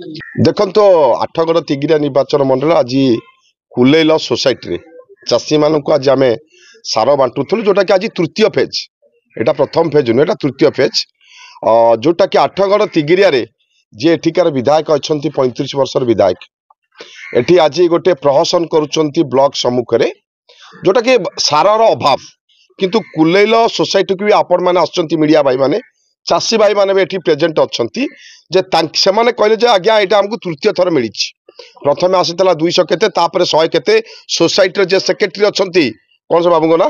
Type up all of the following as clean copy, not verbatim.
देखो तो आठगड़ तिगिरिया निर्वाचन मंडल आज कुलेल सोसाइटी चाषी मान आज आम सार बांटुलु जोटा कि आज तृतीय फेज। एटा प्रथम फेज नुह, एटा तृतीय फेज जोटा कि आठगड़ तिगिरिया जी एठिकार विधायक अच्छा 35 वर्षर विधायक एठी आज गोटे प्रहसन करुँच ब्लॉक सम्मुख में जोटा कि सारर अभाव किंतु कुलेल सोसाइटी को भी आपण मैंने आसुँच मीडिया भाई मैंने चाषी भाई मैंने भी प्रेजेंट अच्छा से मैंने कहले आज्ञा यहाँ आमको तृतीय थर मिली। प्रथम आसीला 200 केते 100 केते सोसाइटी जे सेक्रेटरी अच्छा कौन से बाबू ना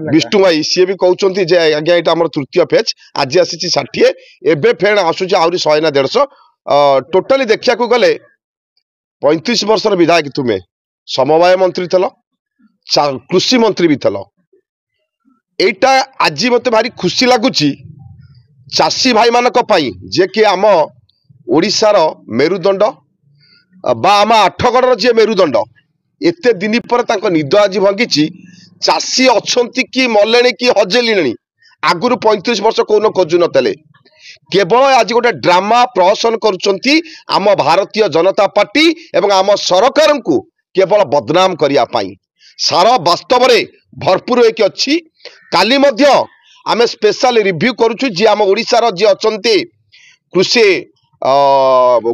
विष्णु भाई सी भी कहते हैं आज्ञा यहाँ आम तृतीय फेज आज आसी 60 एवं फेण आसूँ आहरी 100 ना 150 टोटाली देखा गले 35 वर्षर विधायक तुम्हें समवाय मंत्री थल कृषि मंत्री भी थल। एटा आज मत भारी खुशी लगुच चाषी भाई मानक पई जे कि आम ओडिशार मेरुदंड बा आम आठगड़ जे मेरुदंड एते दिन पर तांको निद आज भांगी चाषी अच्छी कि मले कि हजेले आगुरी 35 वर्ष कौन खोजु नतले केवल आज गोटे ड्रामा प्रहसन करुँच आम भारतीय जनता पार्टी एवं आम सरकार को केवल बदनाम करने सारा वास्तव में भरपूर होके अच्छी। काली मध्य आमे स्पेशल रिव्यू करुछु जी आम ओडिशार जी अच्छे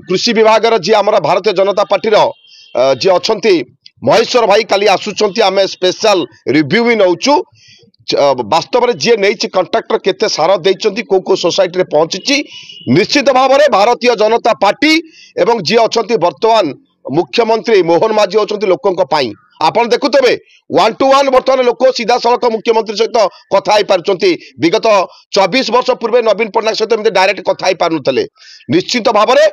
कृषि विभाग जी आम भारतीय जनता पार्टी जी अच्छे महेश्वर भाई काली आसुंच आम स्पेशल रिव्यू भी नौचु वास्तव में जी नहीं कंट्राक्टर केते सार देइचंती को सोसाइटी रे पहुंची निश्चित भाव में भारतीय जनता पार्टी एवं जी अच्छे वर्तमान मुख्यमंत्री मोहन माझी अच्छे लोकों आपन देखुवे 1 to 1 बर्तमान लोक सीधा सड़क मुख्यमंत्री सहित कथा पार्टी विगत 24 वर्ष पूर्व नवीन पट्टनायक सहित डायरेक्ट कथा पारे निश्चित भाव में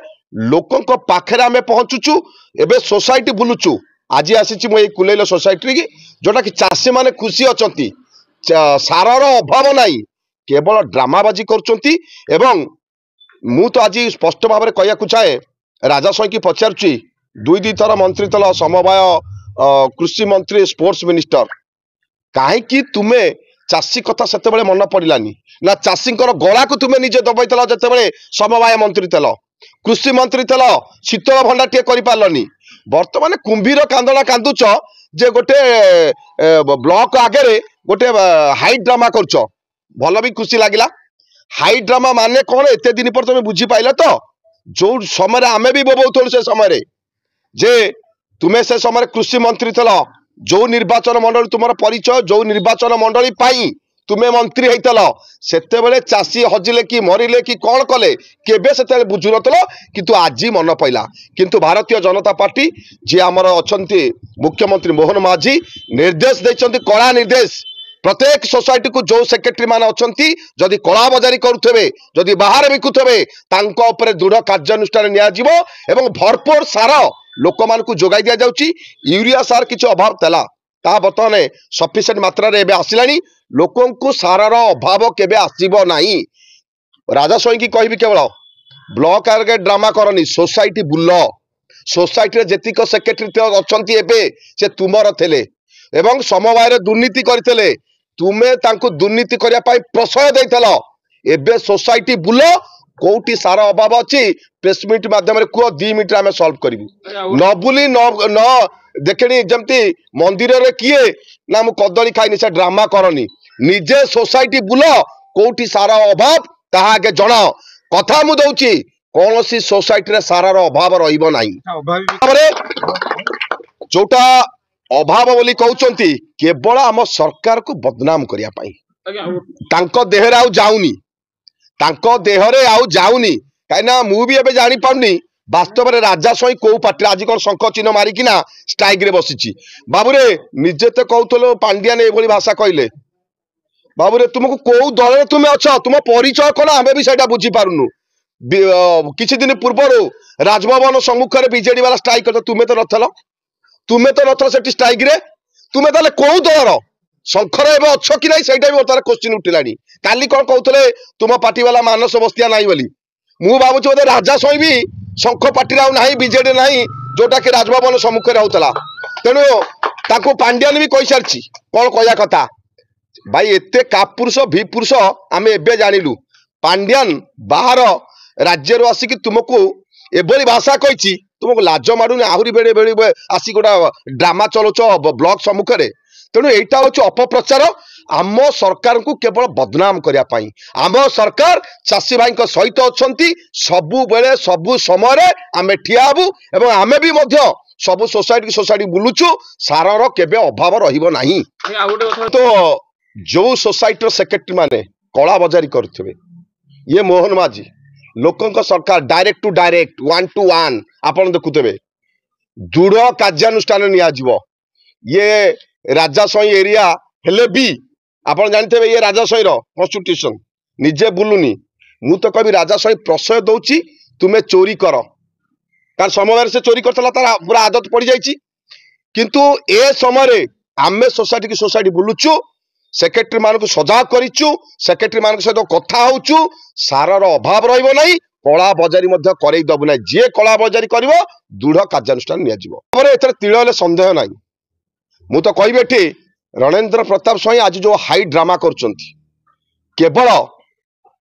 लोकों पाखे आम पहुंचुचु एवं सोसाइटी बुलुचु। आज आसी कुलेल सोसाइटी की जोटा कि चाषी मैंने खुशी अच्छा सारर अभाव ना केवल ड्रामाबाजी कर मु तो आज स्पष्ट भाव में कहना चाहे राजा स्वाई की पचारुची 2 थर मंत्री तल समवाय कृषि मंत्री स्पोर्ट्स मिनिस्टर कहीं तुम्हें चाषी कथा से मन पड़ानी ना चाषी गला को तुम्हें निजे दबाई जिते समवाय मंत्री तेल कृषि मंत्री तेल शीतल भंडार टे कर बर्तमान कुंभीर कांदना कांदुच जे गोटे ब्लॉक आगे गोटे हाई ड्रामा कर भल भी खुशी लगे। हाई ड्रामा माने कौन एत दिन पर तुम बुझी पाइल तो जो समय आमे भी बोबौलु से समय जे तुम्हें से समय कृषि मंत्री थल जो निर्वाचन मंडली तुम परिचय जो निर्वाचन मंडली पाई तुम्हें मंत्री होतल से चाषी हजिले कि मरिले कि कौन कले केबे से बुझु नतल किंतु आज मन पड़ा किंतु भारतीय जनता पार्टी जी आमर अच्छा मुख्यमंत्री मोहन माझी निर्देश देते कड़ा निर्देश प्रत्येक सोसाइटी को जो सेक्रेटरी मान अच्छा जदि कला बजारी करुवे जदि बाहर बिकुवे दृढ़ कार्यानुष्ठान निया भरपूर सार लोक मान जोगाई दि जाउची। यूरिया सार किसी अभाव था बर्तमान सफिसीयंट मात्रा रे आसला लोकों को सारार अभाव केबे आसीबो नाही। राजा स्वाई की कहबी केवल ब्लॉक आगे ड्रामा करनी सोसाइटी बुल सोसाइटी जेतिक सेक्रेटरी अच्छी एबे से तुमर थे एवं समवाय दुर्नीति करते तुम्हें तांको दुर्नीति करने प्रशय देइथल एबे सोसाइटी बुल कोटी सारा अभाव अच्छी प्रेसमिट माध्यम कह 2 मिनट आम सल्व करूँ न बुली न देखे जमती मंदिर रे किए ना मु कदली खाइनी से ड्रामा करनी निजे सोसाइटी बुल कोटी सारा अभाव ताहा आगे जन कथा मु दउची कौन सी सोसाइटी रे सारार अभाव रहिबो नाही जोटा अभाव बोली कहउचंती केवल आम सरकार को बदनाम करिया पाई तांको देहरे आउ जाउनी तांको देहरे आउ जाउनी कहीं मु भी एबे जानी पाउनी वास्तव में राजा स्वाई कौ पार्टी आज कौन शंख चिन्ह मारिकिना स्ट्राइक रे बसिची बाबूरे निजे तो कहूल पांड्यान ये भाषा कहले बाबूरे तुमको कौ दल तुम्हें अच्छा तुम परिचय कौन आम भी से बुझी पारुनु किसी दिन पूर्व राजभवन सम्मुख में बीजेडी वाला स्ट्राइक कर तुम्हें तो नथल से स्ट्राइक रे तुम्हें ताले कौ दलर शंखर एवं अच्छ कि नहीं सहीटा भी बर्तमान क्वेश्चन उठिलानी काली कौन कहते तुम पार्टी वाला मानस बस्तिया नहीं बोली मु भावुँ बोधे राजा स्वाई भी शंख पार्टी ना बीजेडी ना जोटा कि राजभवन सम्मुख में होता तेणु पांड्यान भी कही सारी कौन कहया कथा भाई एते कापुरुष भिपुरुष आम एबे जानिलु पांड्यान बाहर राज्य आसिक तुमको एभली भाषा कही तुमको लाज मारूनी आहरी बेड़े बेड़े आसी गोटा ड्रामा चलाउछ ब्लॉग सम्मुख में तेणु यहाँ हूँ अपप्रचार आम सरकार को केवल बदनाम करने आम सरकार चाषी भाई सहित अच्छा सबु बेले सबु समय आम ठिया हबू एवं आम भी सबु सोसाइटी बुलुचु सारर केबे अभाव रहिबो नाही। तो जो सोसाइटी सेक्रेटरी माने कला बजारी करथिबे ये मोहन माझी लोकंक सरकार डायरेक्ट टू डायरेक्ट 1 to 1 आपण देखुथिबे दृढ़ कार्यानुष्ठान निया जीवो। ये राजासई एरिया हेले भी आपण जानते ये राजासई रो कॉन्स्टिट्यूशन निजे बुलुनी मु तो कभी राजासई प्रश्रय दउची तुमे चोरी कर कारण समय से चोरी करतला तार पूरा आदत पड़ जाइए किंतु ए समय आमे सोसाइटी की सोसाइटी बुलुचु सेक्रेटरी मान को सजाग करिचु सेक्रेटरी मान सहित कथा होचु सारर अभाव रहिबो नाही कला बजारी मध्य करई दबु नाही जे कला बजारी करिवो दृढ़ कार्यानुष्ठान निया जीवो। हमरे एथरे तिळले संदेह नाही मु तो कहबे एठी रणेंद्र प्रताप स्वाई आज जो हाई ड्रामा करचंती केवल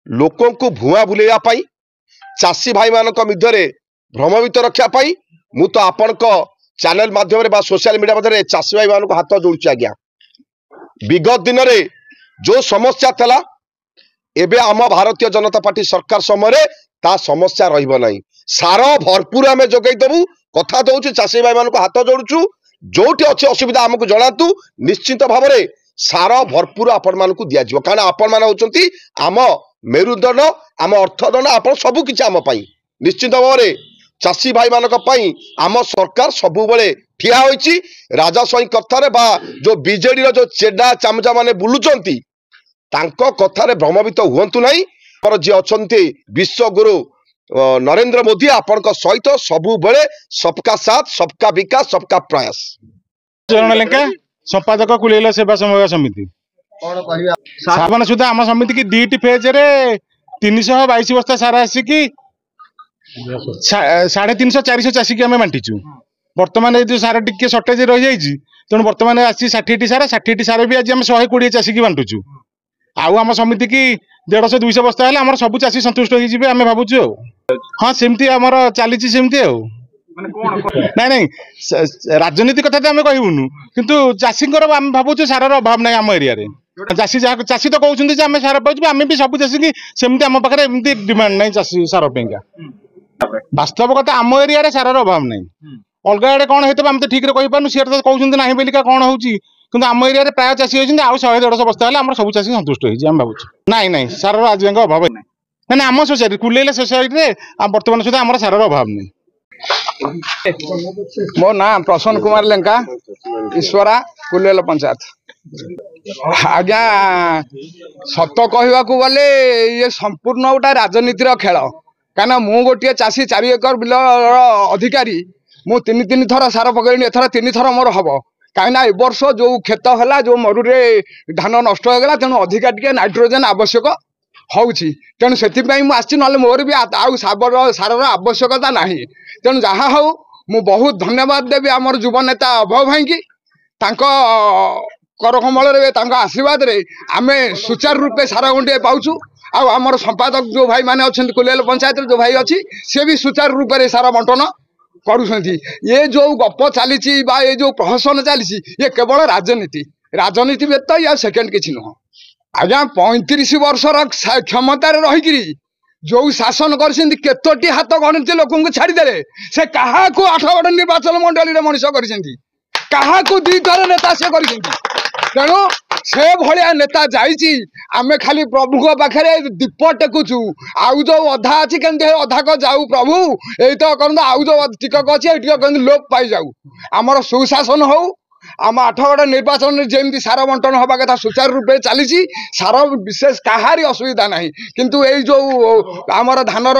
लोकों को भुआ बुलेया पाई चाषी भाई मानक मध्यरे भ्रमवित रक्षा पाई मु तो आपण चैनल माध्यम सोशल मीडिया मध्य चाषी भाई मान हाथ जोड़ुची आज्ञा विगत दिन में जो समस्या थला एबे आम भारतीय जनता पार्टी सरकार समय ता समस्या रहिबो नाही सार भरपूर आम जोगई देबू कथा दउछु चाषी भाई मान हाथ जोड़ुछु जोटी अच्छी असुविधा आमको जनातु निश्चित भाव में सार भरपूर आपण मान दिया जिवो कारण आपण मान होचंती आम मेरुदंड आम अर्थदंड आपण सबु किछि आम पई निश्चित भाव में चाषी भाई मानक पई आम सरकार सबु बेले ठिया होइछि राजास्वाई कथारे बा जो बीजेडी रो जो चेडा चामचा माने बुलुचंती तांको कथारे भ्रमवित हुअंतु नाही पर जे अछंती विश्वगुरु नरेंद्र मोदी आपनक सहित सबु बेले सबका साथ सबका विकास सबका प्रयास। लेंका संपादक कुलेला सेवा समवाय समिति साबन सुधा आम समिति की दीटी फेज रे 322 बस्ता सारा आसिकी 350 400 चाषी की आम बांटीचु बर्तमान जो सारा टिके सर्टेज रही जाइए तेणु बर्तमान आसी 60 सारा 60 सारा भी आज आम 120 चाषी की बांटुचु आउ आम समिति की 150 200 बस्ता है आम सब चाषी संतुष्ट हो आम भावुचु हाँ सेमती आमर चली सेमती ना नहीं राजनीति कथा तो आम कहूनु किंतु चाषी आम भावुचु सारार अभाव ना आम एरिया चाषी चाषी तो कहते आम सार पाइबू आम भी सब चाषी की सेमती आम पाखे एमती डिमांड ना चाषी सार पेगा वास्तव कथा आम एरिया सारार अभाव ना अलग आड़े कौन होता आम तो ठीक कही पार्नु सी तो कहते ना बोलिका कौन हो आम एरिया प्राय चाषी होती आउ 100-150 बस्ता है सब चाषी संतुष्ट होम भावुँ नाई नाई सार आज अभाव ना ना आम सोसाइटी कुलेला सोसाइटी बर्तमान सुधा आम सारार अभाव नहीं। मो ना प्रसन्न कुमार लेंका ईश्वरा कुलेला पंचायत आज्ञा सत कहवा गले ये संपूर्ण गोटा राजनीतिर खेल कहीं मु गोटे चाषी 4 एकर बिल अधिकारी मु 3 थर सार पकड़ी एथर 3 थर मोर हम कहीं ए वर्ष जो क्षत है जो मरुरे धान नष्ट होगा तेणु अधिका टे नाइट्रोजेन आवश्यक होउछि तेणु से मुझे ना मोर भी आउ सारर आवश्यकता ना तेणु जहाँ हो मु बहुत धन्यवाद देवी आमर युव नेता अभय भाई की कर कमल आशीर्वाद रे आम सुचारू रूपे सार गंडे पाऊँ आमर संपादक जो भाई माने अच्छा कुलेल पंचायत जो भाई अच्छी सी भी सुचारू रूप से सार बंटन करुँच ये जो गप चली ये जो प्रहसन चली ये केवल राजनीति व्यक्त या सेकेंड किसी नुह आज्ञा 35 वर्षर क्षमतार रहीकि जो शासन करती हाथ गणित लोक छाड़दे से क्या 8 गड़ निर्वाचन मंडल मनीष कर 2 थर नेता से कर तेणु से भाया नेता जाइए आमे खाली प्रभु पाखे दीप टेकुचु आउ जो अधा अच्छी के अधा को जाऊ प्रभु यही तो कहते आउ जो टिकक अच्छे कहते लोप पाई जाऊ आमर सुशासन हो आम 8 गड़ निर्वाचन जमी सार बंटन हवा कथा सुचारू रूपे चली सार विशेष कहारी असुविधा ना किंतु यही जो आमर धानर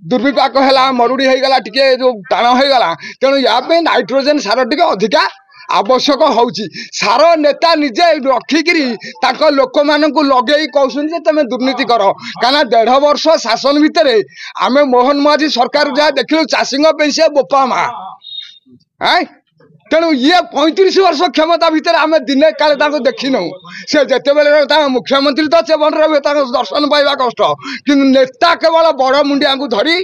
दुर्विपाक है मरुड़ी होगा टे जो टाण होगा तेणु या नाइट्रोजेन सार टे अधिका आवश्यक होउची सार नेता निजे रखिकी लोक मान लगे कहते तुम दुर्नीति कर कहीं 1.5 वर्ष शासन भितर आम मोहन माझी सरकार जहाँ देखिलु चाषी से बोपा माँ तेणु ये 35 वर्ष क्षमता भितर आम दिने काले देखिनु से जिते मुख्यमंत्री तो से बन रहे दर्शन पाइबा कष्ट कि नेता केवल बड़ मुंडिया को धरी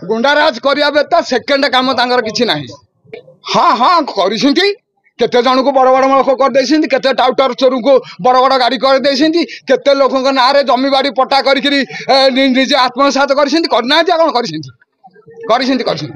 गुंडाराज करने व्यतीत सेकेंड काम कि ना। हाँ हाँ करिसेंती केते जन को बड़ बड़ लोक कर केते टाउटर चोर को बड़ बड़ गाड़ी कर केते लोक ना जमी बाड़ी पट्टा करके निजे आत्मसात करना कौन कर